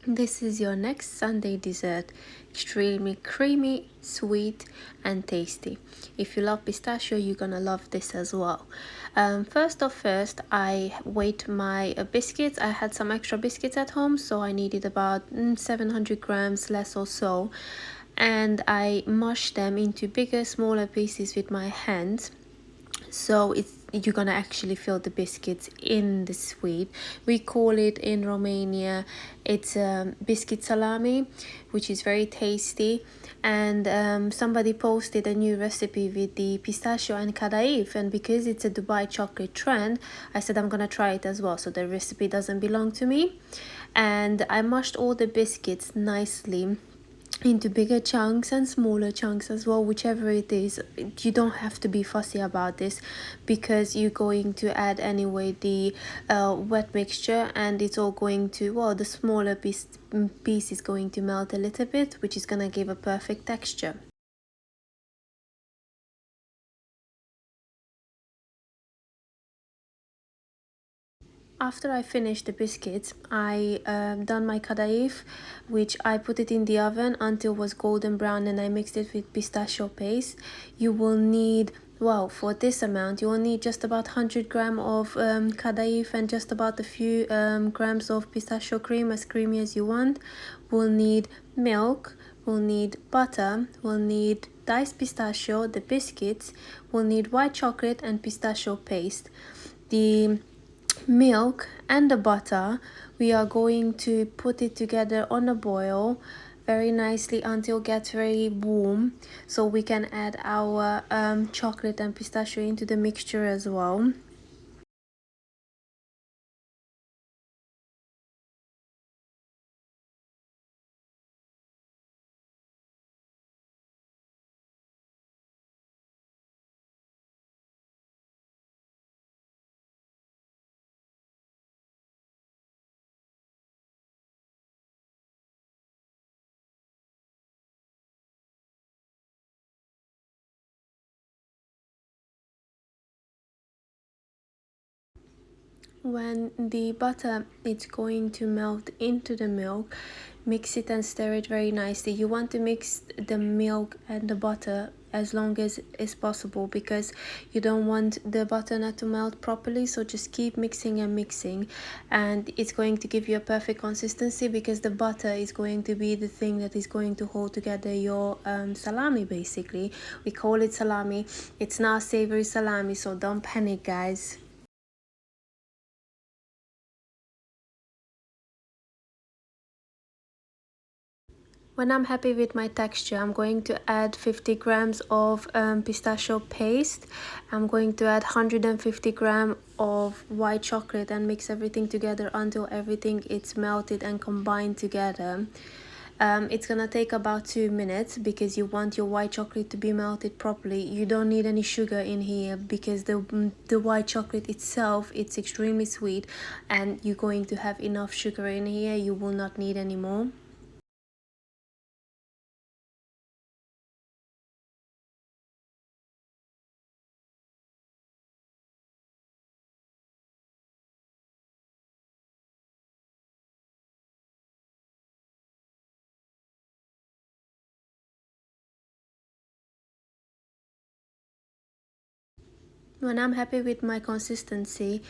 This is your next Sunday dessert. Extremely creamy, sweet, and tasty. If you love pistachio, you're gonna love this as well. First, I weighed my biscuits. I had some extra biscuits at home, so I needed about 700 grams less or so. And I mashed them into bigger, smaller pieces with my hands, so you're gonna actually feel the biscuits in the sweet. We call it in Romania, it's biscuit salami, which is very tasty. And somebody posted a new recipe with the pistachio and kadaif, and because it's a Dubai chocolate trend, I said I'm gonna try it as well, so the recipe doesn't belong to me. And I mashed all the biscuits nicely into bigger chunks and smaller chunks as well, whichever it is. You don't have to be fussy about this because you're going to add anyway the wet mixture, and it's all going to, well, the smaller piece is going to melt a little bit, which is gonna give a perfect texture. After I finished the biscuits, I done my kadaif, which I put it in the oven until it was golden brown, and I mixed it with pistachio paste. You will need, well, for this amount, you will need just about 100 gram of kadaif and just about a few grams of pistachio cream, as creamy as you want. We'll need milk, we'll need butter, we'll need diced pistachio, the biscuits, we'll need white chocolate and pistachio paste. The milk and the butter, we are going to put it together on a boil very nicely until it gets very warm, so we can add our chocolate and pistachio into the mixture as well. When the butter is going to melt into the milk, mix it and stir it very nicely. You want to mix the milk and the butter as long as is possible because you don't want the butter not to melt properly, so just keep mixing and mixing, and it's going to give you a perfect consistency because the butter is going to be the thing that is going to hold together your salami. Basically, we call it salami. It's not savory salami, so don't panic, guys. When I'm happy with my texture, I'm going to add 50 grams of pistachio paste. I'm going to add 150 grams of white chocolate and mix everything together until everything is melted and combined together. It's gonna take about 2 minutes because you want your white chocolate to be melted properly. You don't need any sugar in here because the white chocolate itself, it's extremely sweet, and you're going to have enough sugar in here. You will not need any more. When I'm happy with my consistency,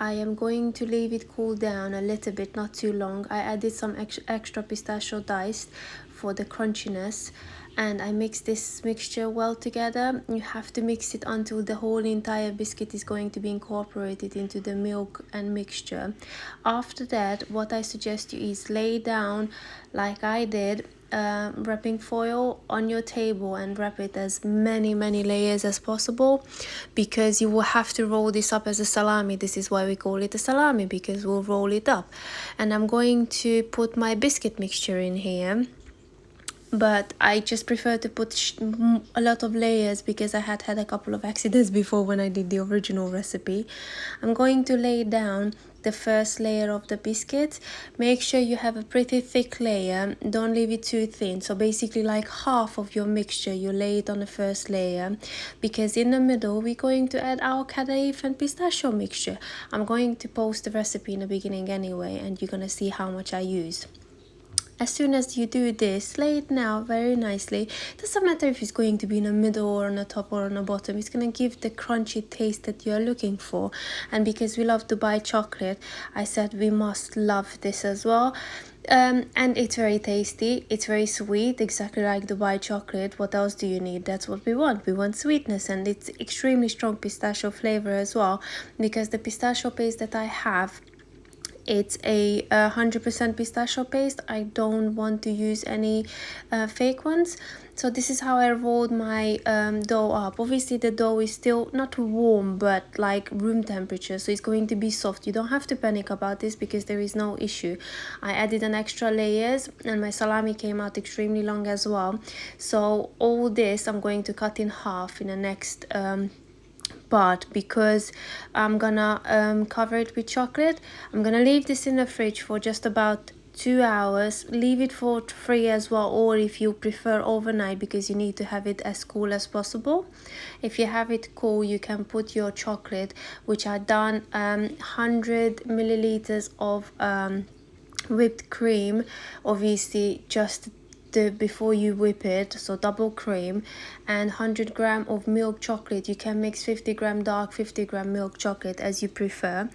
I am going to leave it cool down a little bit, not too long. I added some extra pistachio diced for the crunchiness, and I mix this mixture well together. You have to mix it until the whole entire biscuit is going to be incorporated into the milk and mixture. After that, what I suggest you is lay down like I did, wrapping foil on your table and wrap it as many layers as possible because you will have to roll this up as a salami. This is why we call it a salami, because we'll roll it up. And I'm going to put my biscuit mixture in here, but I just prefer to put a lot of layers because I had a couple of accidents before when I did the original recipe. I'm going to lay down the first layer of the biscuit. Make sure you have a pretty thick layer, don't leave it too thin. So basically like half of your mixture you lay it on the first layer, because in the middle we're going to add our kadaif and pistachio mixture. I'm going to post the recipe in the beginning anyway, and you're gonna see how much I use. As soon as you do this, lay it now very nicely. Doesn't matter if it's going to be in the middle or on the top or on the bottom. It's going to give the crunchy taste that you're looking for. And because we love Dubai chocolate, I said we must love this as well. And it's very tasty, it's very sweet, exactly like Dubai chocolate. What else do you need? That's what we want sweetness, and it's extremely strong pistachio flavor as well, because the pistachio paste that I have, it's a 100% pistachio paste. I don't want to use any fake ones. So this is how I rolled my dough up. Obviously the dough is still not warm, but like room temperature, so it's going to be soft. You don't have to panic about this because there is no issue. I added an extra layers, and my salami came out extremely long as well. So all this I'm going to cut in half in the next part, because I'm gonna cover it with chocolate. I'm gonna leave this in the fridge for just about 2 hours. Leave it for free as well, or if you prefer overnight, because you need to have it as cool as possible. If you have it cool, you can put your chocolate, which I done 100 milliliters of whipped cream, obviously just before you whip it, so double cream, and 100 gram of milk chocolate. You can mix 50 gram dark, 50 gram milk chocolate as you prefer.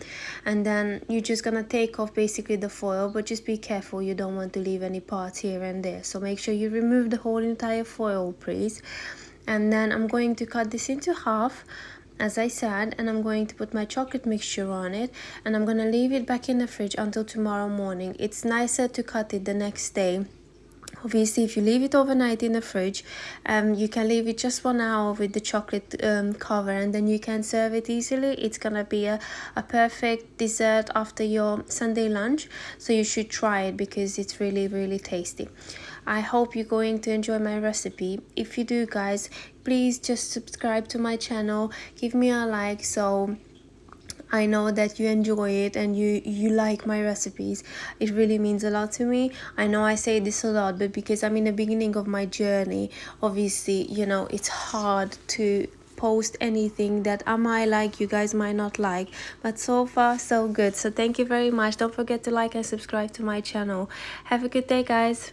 And then you're just gonna take off basically the foil, but just be careful, you don't want to leave any parts here and there, so make sure you remove the whole entire foil, please. And then I'm going to cut this into half, as I said, and I'm going to put my chocolate mixture on it, and I'm gonna leave it back in the fridge until tomorrow morning. It's nicer to cut it the next day. Obviously, if you leave it overnight in the fridge, you can leave it just 1 hour with the chocolate cover, and then you can serve it easily. It's gonna be a perfect dessert after your Sunday lunch, so you should try it because it's really tasty. I hope you're going to enjoy my recipe. If you do, guys, please just subscribe to my channel, give me a like, so I know that you enjoy it and you like my recipes. It really means a lot to me. I know I say this a lot, but because I'm in the beginning of my journey, obviously, you know, it's hard to post anything that I might like, you guys might not like, but so far so good. So thank you very much. Don't forget to like and subscribe to my channel. Have a good day, guys.